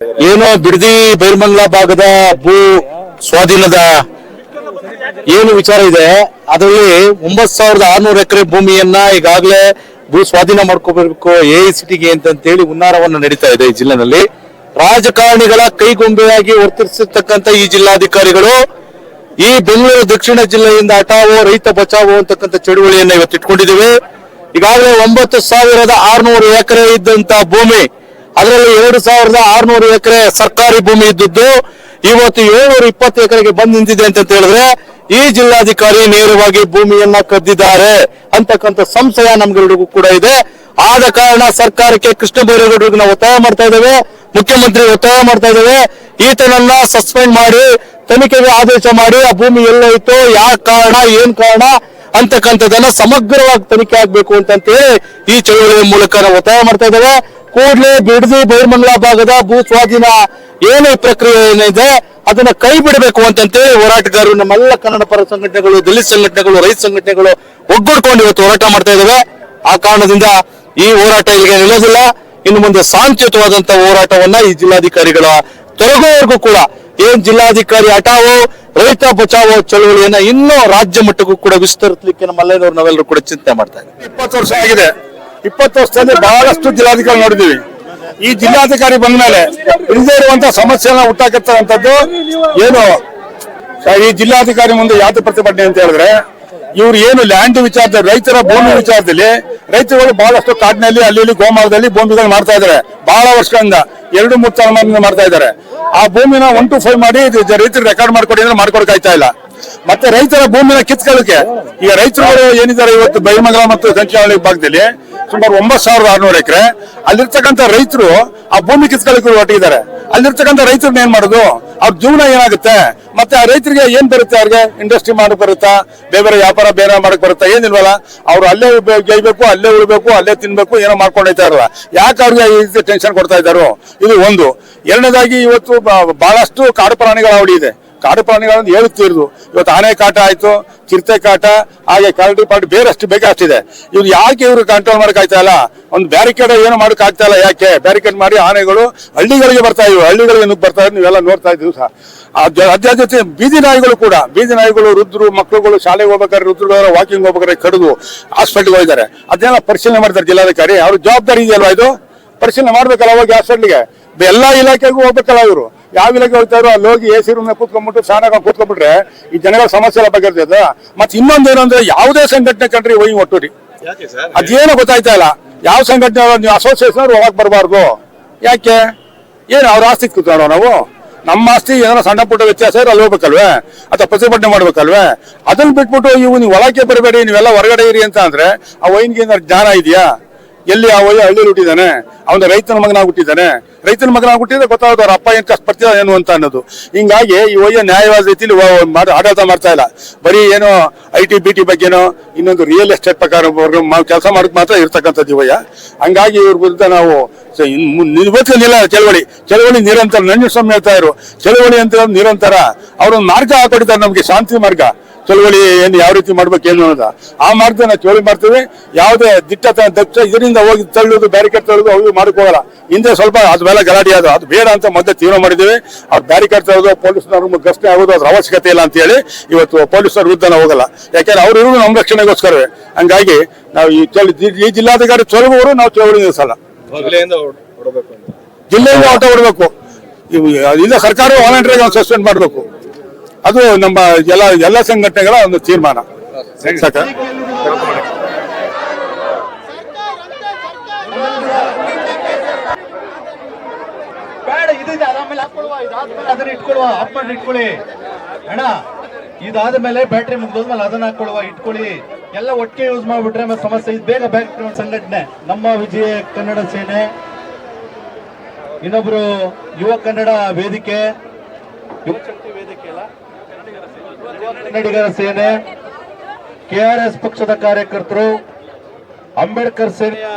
ಏನು ಬಿಡದಿ ಬೈರ್ಮಂಗ್ಲಾ ಭಾಗದ ಭೂ ಸ್ವಾಧೀನದ ಏನು ವಿಚಾರ ಇದೆ, ಅದರಲ್ಲಿ 9,600 ಎಕರೆ ಭೂಮಿಯನ್ನ ಈಗಾಗಲೇ ಭೂ ಸ್ವಾಧೀನ ಮಾಡ್ಕೋಬೇಕು ಎಐಸಿಟಿಗೆ ಅಂತೇಳಿ ಹುನ್ನಾರವನ್ನು ನಡೀತಾ ಇದೆ ಈ ಜಿಲ್ಲೆನಲ್ಲಿ. ರಾಜಕಾರಣಿಗಳ ಕೈಗೊಂಬೆಯಾಗಿ ವರ್ತಿಸಿರ್ತಕ್ಕಂಥ ಈ ಜಿಲ್ಲಾಧಿಕಾರಿಗಳು ಈ ಬೆಂಗಳೂರು ದಕ್ಷಿಣ ಜಿಲ್ಲೆಯಿಂದ ಹಟಾವೋ ರೈತ ಬಚಾವೋ ಅಂತಕ್ಕಂಥ ಚಳುವಳಿಯನ್ನ ಇವತ್ತು ಇಟ್ಕೊಂಡಿದ್ದೇವೆ. ಈಗಾಗಲೇ 9,600 ಎಕರೆ ಇದ್ದಂತ ಭೂಮಿ, ಅದರಲ್ಲಿ 2,600 ಎಕರೆ ಸರ್ಕಾರಿ ಭೂಮಿ ಇದ್ದದ್ದು ಇವತ್ತು 720 ಎಕರೆಗೆ ಬಂದು ನಿಂತಿದೆ ಅಂತ ಹೇಳಿದ್ರೆ ಈ ಜಿಲ್ಲಾಧಿಕಾರಿ ನೇರವಾಗಿ ಭೂಮಿಯನ್ನ ಕದ್ದಿದ್ದಾರೆ ಅಂತಕ್ಕಂಥ ಸಂಶಯ ನಮ್ಗೆಲ್ರಿಗೂ ಕೂಡ ಇದೆ. ಆದ ಕಾರಣ ಸರ್ಕಾರಕ್ಕೆ ಕೃಷ್ಣ ಬೈರೇಗೌಡರಿಗೆ ನಾವು ಒತ್ತಾಯ ಮಾಡ್ತಾ ಇದ್ದೇವೆ, ಮುಖ್ಯಮಂತ್ರಿ ಒತ್ತಾಯ ಮಾಡ್ತಾ ಇದ್ದೇವೆ, ಈತನನ್ನ ಸಸ್ಪೆಂಡ್ ಮಾಡಿ ತನಿಖೆಗೆ ಆದೇಶ ಮಾಡಿ ಆ ಭೂಮಿ ಎಲ್ಲೋಯ್ತು, ಯಾವ ಕಾರಣ ಏನ್ ಕಾರಣ ಅಂತಕ್ಕಂಥದ್ದನ್ನ ಸಮಗ್ರವಾಗಿ ತನಿಖೆ ಆಗ್ಬೇಕು ಅಂತೇಳಿ ಈ ಚಳವಳಿಯ ಮೂಲಕ ನಾವು ಒತ್ತಾಯ ಮಾಡ್ತಾ ಇದ್ದೇವೆ. ಕೂಡಲೇ ಬಿಡದಿ ಬೈರ್ಮಂಗ್ಲಾ ಭಾಗದ ಭೂ ಸ್ವಾಧೀನ ಏನೇ ಪ್ರಕ್ರಿಯೆ ಏನಿದೆ ಅದನ್ನ ಕೈ ಬಿಡಬೇಕು ಅಂತೇಳಿ ಹೋರಾಟಗಾರರು, ನಮ್ಮೆಲ್ಲ ಕನ್ನಡ ಪರ ಸಂಘಟನೆಗಳು, ದಲಿತ ಸಂಘಟನೆಗಳು, ರೈತ ಸಂಘಟನೆಗಳು ಒಗ್ಗೂಡ್ಕೊಂಡು ಇವತ್ತು ಹೋರಾಟ ಮಾಡ್ತಾ ಇದ್ದೇವೆ. ಆ ಕಾರಣದಿಂದ ಈ ಹೋರಾಟ ಇಲ್ಲಿಗೆ ನಿಲ್ಲೋದಿಲ್ಲ. ಇನ್ನು ಮುಂದೆ ಶಾಂತಿಯುತವಾದಂತಹ ಹೋರಾಟವನ್ನ ಈ ಜಿಲ್ಲಾಧಿಕಾರಿಗಳ ತೊಲಗುವವರೆಗೂ ಕೂಡ ಏನ್ ಜಿಲ್ಲಾಧಿಕಾರಿ ಹಟಾವೋ ರೈತ ಬಚಾವೋ ಚಳವಳಿಯನ್ನ ಇನ್ನೂ ರಾಜ್ಯ ಮಟ್ಟಕ್ಕೂ ಕೂಡ ವಿಸ್ತರಿಸಲಿಕ್ಕೆ ನಮ್ಮಲ್ಲೇನವರು ನಾವೆಲ್ಲರೂ ಕೂಡ ಚಿಂತೆ ಮಾಡ್ತಾ ಇದ್ದೀವಿ. 20 ವರ್ಷ ಆಗಿದೆ. 20 ವರ್ಷದಲ್ಲಿ ಬಹಳಷ್ಟು ಜಿಲ್ಲಾಧಿಕಾರಿ ನೋಡಿದೀವಿ. ಈ ಜಿಲ್ಲಾಧಿಕಾರಿ ಬಂದ ಮೇಲೆ ಇಲ್ಲದೇ ಇರುವಂತಹ ಸಮಸ್ಯೆನ ಹುಟ್ಟಾಕತ್ತಂತದ್ದು ಏನು ಈ ಜಿಲ್ಲಾಧಿಕಾರಿ ಮುಂದೆ ಯಾವ್ದು ಪ್ರತಿಭಟನೆ ಅಂತ ಹೇಳಿದ್ರೆ, ಇವ್ರು ಏನು ಲ್ಯಾಂಡ್ ವಿಚಾರದಲ್ಲಿ, ರೈತರ ಭೂಮಿ ವಿಚಾರದಲ್ಲಿ ರೈತರುಗಳು ಬಹಳಷ್ಟು ಕಾಡಿನಲ್ಲಿ ಅಲ್ಲಿ ಗೋಮಾಳದಲ್ಲಿ ಭೂಮಿಗಳು ಮಾಡ್ತಾ ಇದಾರೆ. ಬಹಳ ವರ್ಷಗಳಿಂದ 2-3 ತಲೆಮಾರಿನಿಂದ ಮಾಡ್ತಾ ಇದ್ದಾರೆ. ಆ ಭೂಮಿನ 1 to 5 ಮಾಡಿ ರೈತರು ರೆಕಾರ್ಡ್ ಮಾಡ್ಕೊಡಿ ಅಂದ್ರೆ ಮಾಡ್ಕೊಡಕ್ಕಾಯ್ತಾ ಇಲ್ಲ. ಮತ್ತೆ ರೈತರ ಭೂಮಿನ ಕಿತ್ಕೊಳ್ಳಕ್ಕೆ ಈಗ ರೈತರುಗಳು ಏನಿದ್ದಾರೆ ಇವತ್ತು ಬೈರ್ಮಂಗ್ಲಾ ಮತ್ತು ಸಂಚಾವಳಿ ಭಾಗದಲ್ಲಿ ಸುಮಾರು 9,600 ಎಕರೆ ಅಲ್ಲಿರ್ತಕ್ಕಂಥ ರೈತರು ಆ ಭೂಮಿ ಕಿತ್ಕೊಳ್ಳಕ್ಕೆ ಹೊರಟಿದ್ದಾರೆ. ಅಲ್ಲಿರ್ತಕ್ಕಂಥ ರೈತರನ್ನ ಏನ್ ಮಾಡೋದು, ಅವ್ರ ಜೀವನ ಏನಾಗುತ್ತೆ, ಮತ್ತೆ ಆ ರೈತರಿಗೆ ಏನ್ ಬರುತ್ತೆ, ಅವ್ರಿಗೆ ಇಂಡಸ್ಟ್ರಿ ಮಾಡಕ್ ಬರುತ್ತಾ, ಬೇರೆ ವ್ಯಾಪಾರ ಬೇರೆ ಮಾಡಕ್ ಬರುತ್ತಾ, ಏನಿಲ್ವಲ್ಲ. ಅವ್ರು ಅಲ್ಲೇ ಗೈಬೇಕು, ಅಲ್ಲೇ ಉಳ್ಬೇಕು, ಅಲ್ಲೇ ತಿನ್ಬೇಕು, ಏನೋ ಮಾಡ್ಕೊಂಡೈತಾ ಇರಲ್ಲ. ಯಾಕೆ ಅವ್ರಿಗೆ ಈ ರೀತಿ ಟೆನ್ಷನ್ ಕೊಡ್ತಾ ಇದ್ದಾರೋ ಇದು ಒಂದು. ಎರಡನೇದಾಗಿ ಇವತ್ತು ಬಹಳಷ್ಟು ಕಾಡು ಪ್ರಾಣಿಗಳ ಅವಳಿ ಇದೆ. ಕಾಡು ಪ್ರಾಣಿಗಳನ್ನು ಹೇಳುತ್ತಿರುದು ಇವತ್ತು ಆನೆ ಕಾಟ ಆಯ್ತು, ಚಿರತೆ ಕಾಟ, ಹಾಗೆ ಕರಡಿ ಪಾಟ್ ಬೇರೆಷ್ಟು ಬೇಕಾಷ್ಟಿದೆ. ಇವ್ರು ಯಾಕೆ ಇವ್ರು ಕಂಟ್ರೋಲ್ ಮಾಡಕ್ ಆಯ್ತಾ ಇಲ್ಲ, ಒಂದು ಬ್ಯಾರಿಕೇಡ್ ಏನು ಮಾಡಕ್ ಆಗ್ತಾ ಇಲ್ಲ. ಯಾಕೆ ಬ್ಯಾರಿಕೇಡ್ ಮಾಡಿ ಆನೆಗಳು ಹಳ್ಳಿಗಳಿಗೆ ಬರ್ತಾ ಇವು, ಹಳ್ಳಿಗಳಿಗೆ ನುಗ್ಗಿ ಬರ್ತಾ ಇದ್ರು, ನೀವೆಲ್ಲ ನೋಡ್ತಾ ಇದ್ದೀವಿ ಸಹ. ಅದ್ರ ಜೊತೆ ಬೀದಿ ನಾಯಿಗಳು ಕೂಡ, ಬೀದಿ ನಾಯಿಗಳು ವೃದ್ಧರು ಮಕ್ಕಳುಗಳು ಶಾಲೆಗೆ ಹೋಗ್ಬೇಕಾದ್ರೆ, ವೃದ್ಧರು ವಾಕಿಂಗ್ ಹೋಗ್ಬೇಕಾದ್ರೆ ಕಡಿದು ಹಾಸ್ಪಿಟ್ಲ್ಗೆ ಹೋಗಿದ್ದಾರೆ. ಅದನ್ನೆಲ್ಲ ಪರಿಶೀಲನೆ ಮಾಡ್ತಾರೆ ಜಿಲ್ಲಾಧಿಕಾರಿ. ಅವ್ರ ಜವಾಬ್ದಾರಿ ಇದೆಯಲ್ವಾ, ಇದು ಪರಿಶೀಲನೆ ಮಾಡ್ಬೇಕಲ್ಲ ಹೋಗಿ ಹಾಸ್ಪಿಟ್ಲಿಗೆ. ಎಲ್ಲಾ ಇಲಾಖೆಗೂ ಹೋಗ್ಬೇಕಲ್ಲ ಇವರು. ಯಾವ ಇಲಾಖೆ ಹೋಗ್ತಾರೋ ಅಲ್ಲಿ ಹೋಗಿ ಎಸಿ ರೂಮ್ ಕೂತ್ಕೊಂಡ್ಬಿಟ್ಟು ಸ್ನಾನ ಕೂತ್ಕೊಂಡ್ಬಿಟ್ರೆ ಈ ಜನಗಳ ಸಮಸ್ಯೆ ಎಲ್ಲ ಬಗೆಹರ್ತದ. ಮತ್ತೆ ಇನ್ನೊಂದೇನು ಅಂದ್ರೆ ಯಾವುದೇ ಸಂಘಟನೆ ಕಂಡ್ರಿ ಹೋಗಿ ಒಟ್ಟುರಿ ಅದೇನು ಗೊತ್ತಾಯ್ತಾ ಇಲ್ಲ. ಯಾವ ಸಂಘಟನೆ ನೀವು ಅಸೋಸಿಯೇಷನ್ ಅವ್ರು ಹೋಗಕ್ ಬರಬಾರ್ದು. ಯಾಕೆ ಏನು ಅವ್ರ ಆಸ್ತಿ ಕೂತ್ಕೊಳ್ಳೋ ನಾವು, ನಮ್ಮ ಆಸ್ತಿ ಏನಾರ ಸಣ್ಣ ಪುಟ್ಟ ವ್ಯತ್ಯಾಸ ಅಲ್ಲಿ ಹೋಗ್ಬೇಕಲ್ವೇ, ಅಥವಾ ಪ್ರತಿಭಟನೆ ಮಾಡ್ಬೇಕಲ್ವೇ. ಅದನ್ನ ಬಿಟ್ಬಿಟ್ಟು ನೀವು ಒಳಗೆ ಬರಬೇಡಿ, ನೀವೆಲ್ಲ ಹೊರಗಡೆ ಇರಿ ಅಂತ ಅಂದ್ರೆ ಆ ವೈನ್ಗೆ ಏನಾದ್ರು ಜ್ಞಾನ ಇದೆಯಾ? ಎಲ್ಲಿ ಆ ವಯ್ಯ ಹಳ್ಳಿಲಿ ಹುಟ್ಟಿದ್ದಾನೆ, ಅವನ ರೈತನ ಮಗನಾಗಿ ಹುಟ್ಟಿದ್ದಾನೆ. ರೈತನ ಮಗನಾಗಿ ಹುಟ್ಟಿದ್ರೆ ಗೊತ್ತಾಗೋದು ಅವ್ರ ಅಪ್ಪ ಏನ್ ಕಷ್ಟಪಡ್ತಿದ ಏನು ಅಂತ ಅನ್ನೋದು. ಹಿಂಗಾಗಿ ಈ ವಯ್ಯ ನ್ಯಾಯವಾದ ರೀತಿಯಲ್ಲಿ ಆಡಳಿತ ಮಾಡ್ತಾ ಇಲ್ಲ. ಬರೀ ಏನೋ IT BT ಬಗ್ಗೆನೋ ಇನ್ನೊಂದು ರಿಯಲ್ ಎಸ್ಟೇಟ್ ಪ್ರಕಾರ ಕೆಲಸ ಮಾಡಕ್ ಮಾತ್ರ ಇರ್ತಕ್ಕಂಥದ್ದು ವಯ್ಯ. ಹಂಗಾಗಿ ಇವ್ರ ವಿರುದ್ಧ ನಾವು ಇವತ್ತಿನಿಲ್ಲ ಚಳವಳಿ ನಿರಂತರ. ನಂಜು ಸ್ವಾಮಿ ಹೇಳ್ತಾ ಇರು ಚಳವಳಿ ಅಂತ ನಿರಂತರ. ಅವ್ರೊಂದು ಮಾರ್ಗ ಹಾಕೊಟ್ಟಿದ್ದಾರೆ ನಮ್ಗೆ, ಶಾಂತಿ ಮಾರ್ಗ. ಚಳವಳಿ ಏನು ಯಾವ ರೀತಿ ಮಾಡ್ಬೇಕು ಏನು ಅನ್ನೋದ ಆ ಮಾರ್ಗದ ನಾವು ಚಳವಳಿ ಮಾಡ್ತೀವಿ. ಯಾವುದೇ ದಕ್ಷ ಇದರಿಂದ ಹೋಗಿ ತಳ್ಳುದು, ಬ್ಯಾರಿಕೇಡ್ ತಳ್ಳೋದು ಅವು ಮಾಡ್ಕೋಗಲ್ಲ. ಹಿಂದೆ ಸ್ವಲ್ಪ ಅದ್ ಮೇಲೆ ಗಲಾಟೆ ಅದು ಬೇಡ ಅಂತ ಮೊದಲೇ ತೀರ್ಮಾನ ಮಾಡಿದ್ದೀವಿ. ಅವ್ರು ಬ್ಯಾರಿಕೇಡ್ ತಳ್ಳೋದು, ಪೊಲೀಸ್ನವ್ರ ಗಸ್ತೆ ಆಗೋದು ಅದ್ರ ಅವಶ್ಯಕತೆ ಇಲ್ಲ ಅಂತ ಹೇಳಿ ಇವತ್ತು ಪೊಲೀಸರ ವಿರುದ್ಧ ನಾವು ಹೋಗಲ್ಲ. ಯಾಕೆಂದ್ರೆ ಅವ್ರು ಇರೋದು ನಮ್ಮ ರಕ್ಷಣೆಗೋಸ್ಕರವೇ. ಹಂಗಾಗಿ ನಾವು ಈ ಜಿಲ್ಲಾಧಿಕಾರಿ ಚೊಲಗುವರು ನಾವು ಚಳವಳಿ ನಿಲ್ಲಿಸಲ್ಲ. ಜಿಲ್ಲೆಯಿಂದ ಹೊರಟ ಹೊಡಬೇಕು. ಇಲ್ಲ ಸರ್ಕಾರ ವಾಲಂಟಿಯರ್ ಸಸ್ಪೆಂಡ್ ಮಾಡಬೇಕು. ಅದು ನಮ್ಮ ಎಲ್ಲ ಸಂಘಟನೆಗಳ ಒಂದು ತೀರ್ಮಾನ. ಸಾಕ ಇಟ್ಕೊಳ್ಳಿ ಅಣ್ಣ. ಇದಾದ ಮೇಲೆ ಬ್ಯಾಟ್ರಿ ಮುಗ್ದೋದ್ಮೇಲೆ ಅದನ್ನ ಹಾಕೊಳ್ಳುವ, ಇಟ್ಕೊಳ್ಳಿ. ಎಲ್ಲ ಒಟ್ಟಿಗೆ ಯೂಸ್ ಮಾಡ್ಬಿಟ್ರೆ ಸಮಸ್ಯೆ. ಇದು ಬೇಗ ಬ್ಯಾಟ್ರಿ ಸಂಘಟನೆ ನಮ್ಮ ವಿಜಯ ಕನ್ನಡ ಸೇನೆ, ಇನ್ನೊಬ್ರು ಯುವ ಕನ್ನಡ ವೇದಿಕೆ, ಯುವ ಶಕ್ತಿ ವೇದಿಕೆ ಅಲ್ಲ, ಕನ್ನಡಿಗರ ಸೇನೆ, KRS ಪಕ್ಷದ ಕಾರ್ಯಕರ್ತರು, ಅಂಬೇಡ್ಕರ್ ಸೇನೆಯ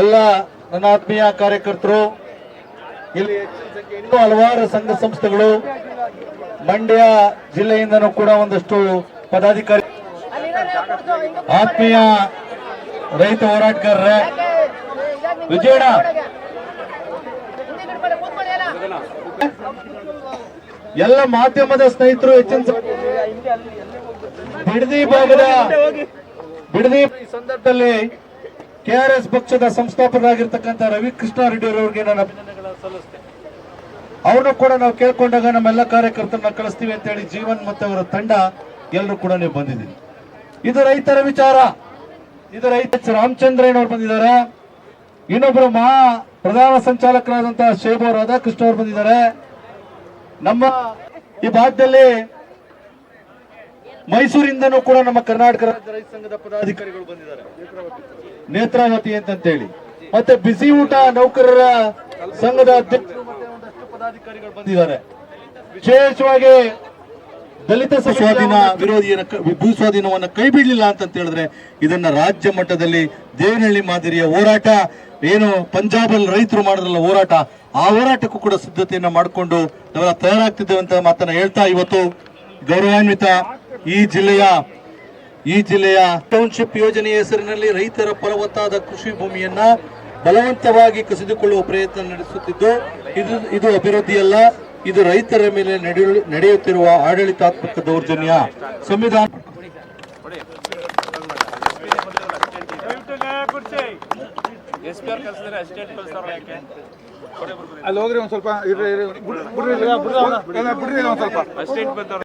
ಎಲ್ಲ ನನ್ನ ಆತ್ಮೀಯ ಕಾರ್ಯಕರ್ತರು, ಇಲ್ಲಿ ಇನ್ನೂ ಹಲವಾರು ಸಂಘ ಸಂಸ್ಥೆಗಳು, ಮಂಡ್ಯ ಜಿಲ್ಲೆಯಿಂದನೂ ಕೂಡ ಒಂದಷ್ಟು ಪದಾಧಿಕಾರಿ, ಆತ್ಮೀಯ ರೈತ ಹೋರಾಟಗಾರರೇ, ವಿಜಯಣ್ಣ ಎಲ್ಲ ಮಾಧ್ಯಮದ ಸ್ನೇಹಿತರು ಹೆಚ್ಚಿನ ಬಿಡದಿ ಭಾಗದ ಬಿಡದಿ ಈ ಸಂದರ್ಭದಲ್ಲಿ ಕೆಆರ್ಎಸ್ ಪಕ್ಷದ ಸಂಸ್ಥಾಪಕರಾಗಿರ್ತಕ್ಕಂಥ ರವಿ ಕೃಷ್ಣಾರೆಡ್ಡಿ ಅವರಿಗೆ ನಾನು ಅಭಿನಂದನೆಗಳನ್ನು ಸಲ್ಲಿಸ್ತೇನೆ. ಅವ್ರನ್ನು ಕೂಡ ನಾವು ಕೇಳ್ಕೊಂಡಾಗ ನಮ್ಮೆಲ್ಲ ಕಾರ್ಯಕರ್ತರನ್ನ ಕಳಿಸ್ತೀವಿ ಅಂತ ಹೇಳಿ ಜೀವನ್ ಮತ್ತೆ ಅವರ ತಂಡ ಎಲ್ಲರೂ ಕೂಡ ನೀವು ಬಂದಿದ್ದೀರಿ. ಇದು ರೈತರ ವಿಚಾರ. ಇದು ರೈತ ರಾಮಚಂದ್ರಯ್ಯನವ್ರು ಬಂದಿದ್ದಾರೆ. ಇನ್ನೊಬ್ಬರು ಪ್ರಧಾನ ಸಂಚಾಲಕರಾದಂತಹ ಶೇಬು ರಾಧಾಕೃಷ್ಣ ಅವರು ಬಂದಿದ್ದಾರೆ. ನಮ್ಮ ಈ ಭಾಗದಲ್ಲಿ ಮೈಸೂರಿಂದನೂ ಕೂಡ ನಮ್ಮ ಕರ್ನಾಟಕ ರಾಜ್ಯ ರೈತ ಸಂಘದ ಪದಾಧಿಕಾರಿಗಳು ಬಂದಿದ್ದಾರೆ, ನೇತ್ರಾವತಿ ಅಂತೇಳಿ. ಮತ್ತೆ ಬಿಸಿ ಊಟ ನೌಕರರ ಸಂಘದ ಅಧ್ಯಕ್ಷರು ಮತ್ತೆ ಒಂದಷ್ಟು ಪದಾಧಿಕಾರಿಗಳು ಬಂದಿದ್ದಾರೆ. ವಿಶೇಷವಾಗಿ ದಲಿತ ಸ್ವಾಧೀನ ವಿರೋಧಿಯ ಭೂ ಸ್ವಾಧೀನವನ್ನು ಕೈ ಬಿಡಲಿಲ್ಲ ಅಂತ ಹೇಳಿದ್ರೆ ಇದನ್ನ ರಾಜ್ಯ ಮಟ್ಟದಲ್ಲಿ ದೇವನಹಳ್ಳಿ ಮಾದರಿಯ ಹೋರಾಟ ಏನು ಪಂಜಾಬಲ್ಲಿ ರೈತರು ಮಾಡಿದ್ರಲ್ಲ ಹೋರಾಟ, ಆ ಹೋರಾಟಕ್ಕೂ ಕೂಡ ಸಿದ್ಧತೆಯನ್ನ ಮಾಡಿಕೊಂಡು ನಾವೆಲ್ಲ ತಯಾರಾಗ್ತಿದ್ದೇವೆ ಅಂತ ಮಾತನ್ನ ಹೇಳ್ತಾ ಇವತ್ತು ಗೌರವಾನ್ವಿತ ಈ ಜಿಲ್ಲೆಯ ಟೌನ್ಶಿಪ್ ಯೋಜನೆಯ ಹೆಸರಿನಲ್ಲಿ ರೈತರ ಫಲವತ್ತಾದ ಕೃಷಿ ಭೂಮಿಯನ್ನ ಬಲವಂತವಾಗಿ ಕಸಿದುಕೊಳ್ಳುವ ಪ್ರಯತ್ನ ನಡೆಸುತ್ತಿದ್ದು ಇದು ಅಭಿವೃದ್ಧಿಯಲ್ಲ, ಇದು ರೈತರ ಮೇಲೆ ನಡೆಯುತ್ತಿರುವ ಆಡಳಿತಾತ್ಮಕ ದೌರ್ಜನ್ಯ. ಸಂವಿಧಾನ ಅಲ್ಲಿ ಹೋಗ್ರಿ ಒಂದ್ ಸ್ವಲ್ಪ ಬಿಡ್ರಿ ಒಂದ್ ಸ್ವಲ್ಪ